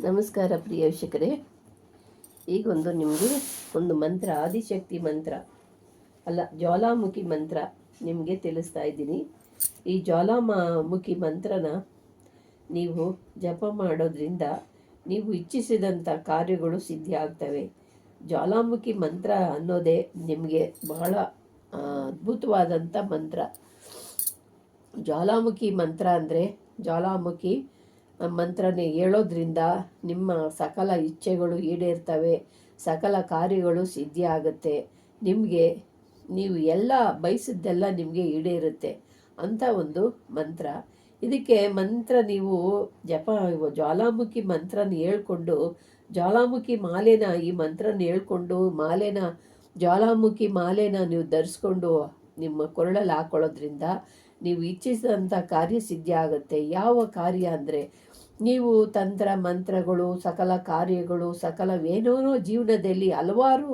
ನಮಸ್ಕಾರ ಪ್ರಿಯ ವೀಕ್ಷಕರೇ. ಈಗೊಂದು ನಿಮಗೆ ಒಂದು ಮಂತ್ರ, ಆದಿಶಕ್ತಿ ಮಂತ್ರ ಅಲ್ಲ, ಜ್ವಾಲಾಮುಖಿ ಮಂತ್ರ ನಿಮಗೆ ತಿಳಿಸ್ತಾ ಇದ್ದೀನಿ. ಈ ಜ್ವಾಲಾಮುಖಿ ಮಂತ್ರನ ನೀವು ಜಪ ಮಾಡೋದ್ರಿಂದ ನೀವು ಇಚ್ಛಿಸಿದಂಥ ಕಾರ್ಯಗಳು ಸಿದ್ಧಿ ಆಗ್ತವೆ. ಜ್ವಾಲಾಮುಖಿ ಮಂತ್ರ ಅನ್ನೋದೇ ನಿಮಗೆ ಬಹಳ ಅದ್ಭುತವಾದಂಥ ಮಂತ್ರ. ಜ್ವಾಲಾಮುಖಿ ಮಂತ್ರ ಅಂದರೆ ಜ್ವಾಲಾಮುಖಿ ಮಂತ್ರನೇ ಹೇಳೋದ್ರಿಂದ ನಿಮ್ಮ ಸಕಲ ಇಚ್ಛೆಗಳು ಈಡೇರ್ತವೆ, ಸಕಲ ಕಾರ್ಯಗಳು ಸಿದ್ಧಿ ಆಗುತ್ತೆ. ನಿಮಗೆ ನೀವು ಎಲ್ಲ ಬಯಸಿದ್ದೆಲ್ಲ ನಿಮಗೆ ಈಡೇರುತ್ತೆ ಅಂತ ಒಂದು ಮಂತ್ರ. ಇದಕ್ಕೆ ಮಂತ್ರ ನೀವು ಜ್ವಾಲಾಮುಖಿ ಮಂತ್ರನ ಹೇಳ್ಕೊಂಡು, ಜ್ವಾಲಾಮುಖಿ ಮಾಲೆನ ಈ ಮಂತ್ರನ ಹೇಳ್ಕೊಂಡು ಜ್ವಾಲಾಮುಖಿ ಮಾಲೆನ ನೀವು ಧರಿಸ್ಕೊಂಡು ನಿಮ್ಮ ಕೊರಳಲ್ಲಿ ಹಾಕೊಳ್ಳೋದ್ರಿಂದ ನೀವು ಇಚ್ಛಿಸಿದಂಥ ಕಾರ್ಯ ಸಿದ್ಧಿ ಆಗುತ್ತೆ. ಯಾವ ಕಾರ್ಯ ಅಂದರೆ, ನೀವು ತಂತ್ರ ಮಂತ್ರಗಳು, ಸಕಲ ಕಾರ್ಯಗಳು, ಸಕಲವೇನೋ ಜೀವನದಲ್ಲಿ ಹಲವಾರು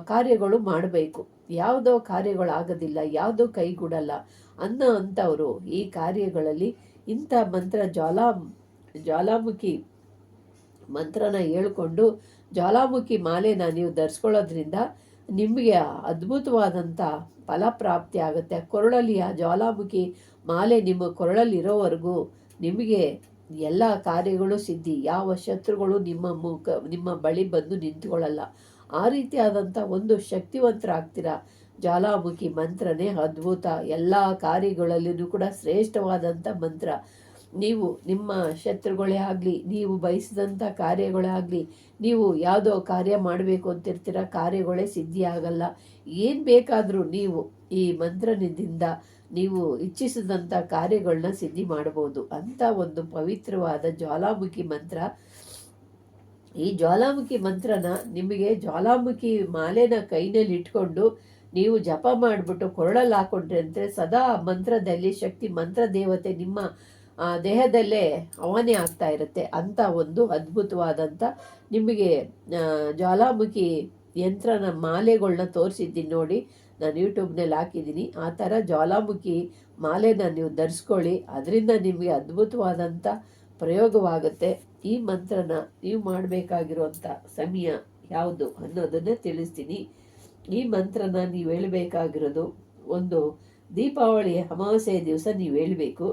ಕಾರ್ಯಗಳು ಮಾಡಬೇಕು. ಯಾವುದೋ ಕಾರ್ಯಗಳಾಗೋದಿಲ್ಲ, ಯಾವುದೋ ಕೈಗೂಡಲ್ಲ ಅಂಥವರು ಈ ಕಾರ್ಯಗಳಲ್ಲಿ ಇಂಥ ಮಂತ್ರ ಜ್ವಾಲಾಮುಖಿ ಮಂತ್ರನ ಹೇಳ್ಕೊಂಡು ಜ್ವಾಲಾಮುಖಿ ಮಾಲೆನ ನೀವು ಧರಿಸ್ಕೊಳ್ಳೋದ್ರಿಂದ ನಿಮಗೆ ಅದ್ಭುತವಾದಂಥ ಫಲಪ್ರಾಪ್ತಿ ಆಗುತ್ತೆ. ಕೊರಳಲ್ಲಿ ಆ ಜ್ವಾಲಾಮುಖಿ ಮಾಲೆ ನಿಮ್ಮ ಕೊರಳಲ್ಲಿರೋವರೆಗೂ ನಿಮಗೆ ಎಲ್ಲ ಕಾರ್ಯಗಳು ಸಿದ್ಧಿ. ಯಾವ ಶತ್ರುಗಳು ನಿಮ್ಮ ಬಳಿ ಬಂದು ನಿಂತ್ಕೊಳ್ಳಲ್ಲ. ಆ ರೀತಿಯಾದಂಥ ಒಂದು ಶಕ್ತಿವಂತರಾಗ್ತೀರಾ. ಜ್ವಾಲಾಮುಖಿ ಮಂತ್ರನೇ ಅದ್ಭುತ. ಎಲ್ಲ ಕಾರ್ಯಗಳಲ್ಲಿಯೂ ಕೂಡ ಶ್ರೇಷ್ಠವಾದಂಥ ಮಂತ್ರ. ನೀವು ನಿಮ್ಮ ಶತ್ರುಗಳೇ ಆಗಲಿ, ನೀವು ಬಯಸಿದಂಥ ಕಾರ್ಯಗಳೇ ಆಗಲಿ, ನೀವು ಯಾವುದೋ ಕಾರ್ಯ ಮಾಡಬೇಕು ಅಂತಿರ್ತೀರ, ಕಾರ್ಯಗಳೇ ಸಿದ್ಧಿ ಆಗಲ್ಲ. ಏನು ಬೇಕಾದರೂ ನೀವು ಈ ಮಂತ್ರದಿಂದ ನೀವು ಇಚ್ಛಿಸಿದಂಥ ಕಾರ್ಯಗಳನ್ನ ಸಿದ್ಧಿ ಮಾಡಬಹುದು ಅಂತ ಒಂದು ಪವಿತ್ರವಾದ ಜ್ವಾಲಾಮುಖಿ ಮಂತ್ರ. ಈ ಜ್ವಾಲಾಮುಖಿ ಮಂತ್ರನ ನಿಮಗೆ ಜ್ವಾಲಾಮುಖಿ ಮಾಲೆನ ಕೈನಲ್ಲಿ ಇಟ್ಕೊಂಡು ನೀವು ಜಪ ಮಾಡಿಬಿಟ್ಟು ಕೊರಳಲ್ಲಿ ಹಾಕೊಂಡ್ರೆ ಅಂದರೆ ಸದಾ ಮಂತ್ರದಲ್ಲಿ ಶಕ್ತಿ, ಮಂತ್ರ ದೇವತೆ ನಿಮ್ಮ ದೇಹದಲ್ಲೇ ಅವನೇ ಆಗ್ತಾ ಇರುತ್ತೆ ಅಂತ ಒಂದು ಅದ್ಭುತವಾದಂಥ ನಿಮಗೆ ಜ್ವಾಲಾಮುಖಿ ಯಂತ್ರನ ಮಾಲೆಗಳನ್ನ ತೋರಿಸಿದ್ದೀನಿ ನೋಡಿ, ನಾನು ಯೂಟ್ಯೂಬ್ನಲ್ಲಿ ಹಾಕಿದ್ದೀನಿ. ಆ ಥರ ಜ್ವಾಲಾಮುಖಿ ಮಾಲೆನ ನೀವು ಧರಿಸ್ಕೊಳ್ಳಿ, ಅದರಿಂದ ನಿಮಗೆ ಅದ್ಭುತವಾದಂಥ ಪ್ರಯೋಗವಾಗುತ್ತೆ. ಈ ಮಂತ್ರನ ನೀವು ಮಾಡಬೇಕಾಗಿರುವಂಥ ಸಮಯ ಯಾವುದು ಅನ್ನೋದನ್ನು ತಿಳಿಸ್ತೀನಿ. ಈ ಮಂತ್ರನ ನೀವು ಹೇಳಬೇಕಾಗಿರೋದು ಒಂದು ದೀಪಾವಳಿ ಅಮಾವಾಸ್ಯೆ ದಿವಸ ನೀವು ಹೇಳಬೇಕು.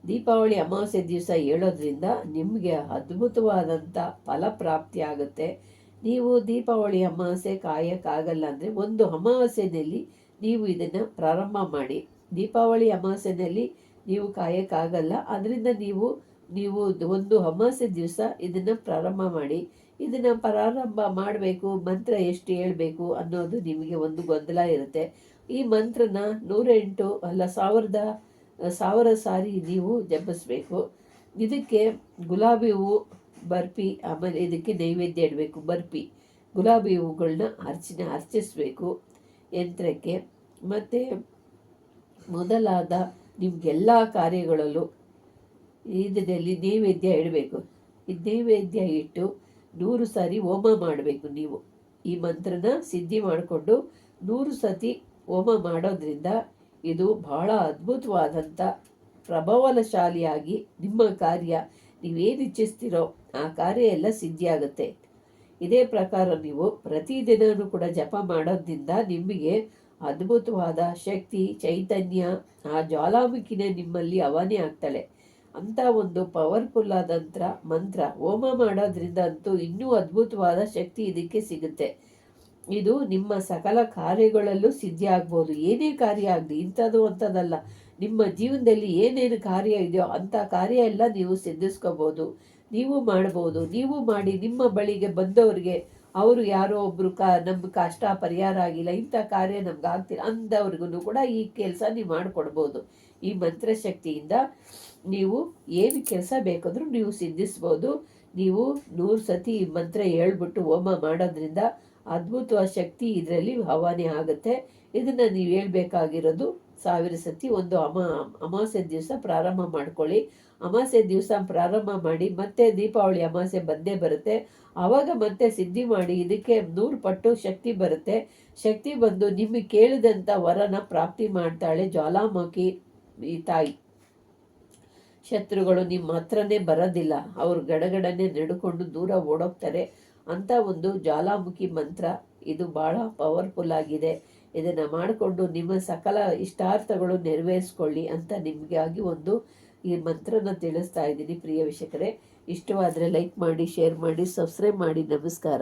ದೀಪಾವಳಿ ಅಮಾವಾಸ್ಯೆ ದಿವಸ ಹೇಳೋದ್ರಿಂದ ನಿಮಗೆ ಅದ್ಭುತವಾದಂಥ ಫಲಪ್ರಾಪ್ತಿ ಆಗುತ್ತೆ. ನೀವು ದೀಪಾವಳಿ ಅಮಾವಾಸ್ಯೆ ಕಾಯಕ್ಕಾಗಲ್ಲ ಅಂದರೆ ಒಂದು ಅಮಾವಾಸ್ಯೆಯಲ್ಲಿ ನೀವು ಇದನ್ನು ಪ್ರಾರಂಭ ಮಾಡಿ. ದೀಪಾವಳಿ ಅಮಾವಾಸ್ಯೆಯಲ್ಲಿ ನೀವು ಕಾಯಕ್ಕಾಗಲ್ಲ, ಅದರಿಂದ ನೀವು ಒಂದು ಅಮಾವಾಸ್ಯೆ ದಿವಸ ಇದನ್ನು ಪ್ರಾರಂಭ ಮಾಡಿ. ಇದನ್ನು ಪ್ರಾರಂಭ ಮಾಡಬೇಕು, ಮಂತ್ರ ಎಷ್ಟು ಹೇಳಬೇಕು ಅನ್ನೋದು ನಿಮಗೆ ಒಂದು ಗೊಂದಲ ಇರುತ್ತೆ. ಈ ಮಂತ್ರನ 108 ಅಲ್ಲ 1000 ಸಾರಿ ನೀವು ಜಪಿಸ್ಬೇಕು. ಇದಕ್ಕೆ ಗುಲಾಬಿ ಹೂವು, ಬರ್ಫಿ, ಆಮೇಲೆ ಇದಕ್ಕೆ ನೈವೇದ್ಯ ಇಡಬೇಕು. ಬರ್ಫಿ, ಗುಲಾಬಿ ಹೂವುಗಳನ್ನ ಅರ್ಚಿಸ್ಬೇಕು ಯಂತ್ರಕ್ಕೆ. ಮತ್ತು ಮೊದಲಾದ ನಿಮಗೆಲ್ಲ ಕಾರ್ಯಗಳಲ್ಲೂ ಇದರಲ್ಲಿ ನೈವೇದ್ಯ ಇಡಬೇಕು. ಇದು ನೈವೇದ್ಯ ಇಟ್ಟು 100 ಸಾರಿ ಹೋಮ ಮಾಡಬೇಕು. ನೀವು ಈ ಮಂತ್ರನ ಸಿದ್ಧಿ ಮಾಡಿಕೊಂಡು 100 ಸತಿ ಹೋಮ ಮಾಡೋದ್ರಿಂದ ಇದು ಬಹಳ ಅದ್ಭುತವಾದಂಥ ಪ್ರಭಾವಶಾಲಿಯಾಗಿ ನಿಮ್ಮ ಕಾರ್ಯ ನೀವೇನು ಇಚ್ಛಿಸ್ತೀರೋ ಆ ಕಾರ್ಯ ಎಲ್ಲ ಸಿದ್ಧಿಯಾಗುತ್ತೆ. ಇದೇ ಪ್ರಕಾರ ನೀವು ಪ್ರತಿದಿನವೂ ಕೂಡ ಜಪ ಮಾಡೋದ್ರಿಂದ ನಿಮಗೆ ಅದ್ಭುತವಾದ ಶಕ್ತಿ, ಚೈತನ್ಯ, ಆ ಜ್ವಾಲಾಮುಖಿನೇ ನಿಮ್ಮಲ್ಲಿ ಅವನೇ ಆಗ್ತಾಳೆ ಅಂತ ಒಂದು ಪವರ್ಫುಲ್ ಆದಂಥ ಮಂತ್ರ. ಹೋಮ ಮಾಡೋದ್ರಿಂದ ಅಂತೂ ಇನ್ನೂ ಅದ್ಭುತವಾದ ಶಕ್ತಿ ಇದಕ್ಕೆ ಸಿಗುತ್ತೆ. ಇದು ನಿಮ್ಮ ಸಕಲ ಕಾರ್ಯಗಳಲ್ಲೂ ಸಿದ್ಧಿ ಆಗ್ಬೋದು. ಏನೇ ಕಾರ್ಯ ಆಗಲಿ, ಇಂಥದ್ದು ಅಂಥದ್ದಲ್ಲ, ನಿಮ್ಮ ಜೀವನದಲ್ಲಿ ಏನೇನು ಕಾರ್ಯ ಇದೆಯೋ ಅಂಥ ಕಾರ್ಯ ಎಲ್ಲ ನೀವು ಸಿದ್ಧಿಸ್ಕೋಬೋದು, ನೀವು ಮಾಡ್ಬೋದು. ನೀವು ಮಾಡಿ ನಿಮ್ಮ ಬಳಿಗೆ ಬಂದವ್ರಿಗೆ, ಅವರು ಯಾರೋ ಒಬ್ಬರು ನಮ್ಮ ಕಷ್ಟ ಪರಿಹಾರ ಆಗಿಲ್ಲ, ಇಂಥ ಕಾರ್ಯ ನಮ್ಗೆ ಆಗ್ತಿಲ್ಲ ಅಂದವ್ರಿಗೂ ಕೂಡ ಈ ಕೆಲಸ ನೀವು ಮಾಡಿಕೊಡ್ಬೋದು. ಈ ಮಂತ್ರಶಕ್ತಿಯಿಂದ ನೀವು ಏನು ಕೆಲಸ ಬೇಕಾದರೂ ನೀವು ಸಿದ್ಧಿಸ್ಬೋದು. ನೀವು 100 ಸತಿ ಈ ಮಂತ್ರ ಹೇಳ್ಬಿಟ್ಟು ಹೋಮ ಮಾಡೋದ್ರಿಂದ ಅದ್ಭುತವಾದ ಶಕ್ತಿ ಇದರಲ್ಲಿ ಹವಾನೆ ಆಗುತ್ತೆ. ಇದನ್ನು ನೀವು ಹೇಳ್ಬೇಕಾಗಿರೋದು 1000 ಸತಿ. ಒಂದು ಅಮಾವಾಸ್ಯೆ ದಿವಸ ಪ್ರಾರಂಭ ಮಾಡ್ಕೊಳ್ಳಿ. ಅಮಾವಾಸ್ಯೆ ದಿವಸ ಪ್ರಾರಂಭ ಮಾಡಿ, ಮತ್ತೆ ದೀಪಾವಳಿ ಅಮಾವಾಸ್ಯೆ ಬಂದೇ ಬರುತ್ತೆ. ಆವಾಗ ಮತ್ತೆ ಸಿದ್ಧಿ ಮಾಡಿ, ಇದಕ್ಕೆ 100 ಪಟ್ಟು ಶಕ್ತಿ ಬರುತ್ತೆ. ಶಕ್ತಿ ಬಂದು ನಿಮಗೆ ಕೇಳಿದಂಥ ವರನ ಪ್ರಾಪ್ತಿ ಮಾಡ್ತಾಳೆ ಜ್ವಾಲಾಮುಖಿ ಈ ತಾಯಿ. ಶತ್ರುಗಳು ನಿಮ್ಮ ಹತ್ರನೇ ಬರೋದಿಲ್ಲ, ಅವ್ರು ಗಡಗಡನೆ ನಡ್ಕೊಂಡು ದೂರ ಓಡೋಗ್ತಾರೆ ಅಂತ ಒಂದು ಜ್ವಾಲಾಮುಖಿ ಮಂತ್ರ. ಇದು ಬಹಳ ಪವರ್ಫುಲ್ ಆಗಿದೆ. ಇದನ್ನು ಮಾಡಿಕೊಂಡು ನಿಮ್ಮ ಸಕಲ ಇಷ್ಟಾರ್ಥಗಳು ನೆರವೇರಿಸ್ಕೊಳ್ಳಿ ಅಂತ ನಿಮಗಾಗಿ ಒಂದು ಈ ಮಂತ್ರನ ತಿಳಿಸ್ತಾ ಇದ್ದೀನಿ ಪ್ರಿಯ ವೀಕ್ಷಕರೇ. ಇಷ್ಟವಾದರೆ ಲೈಕ್ ಮಾಡಿ, ಶೇರ್ ಮಾಡಿ, ಸಬ್ಸ್ಕ್ರೈಬ್ ಮಾಡಿ. ನಮಸ್ಕಾರ.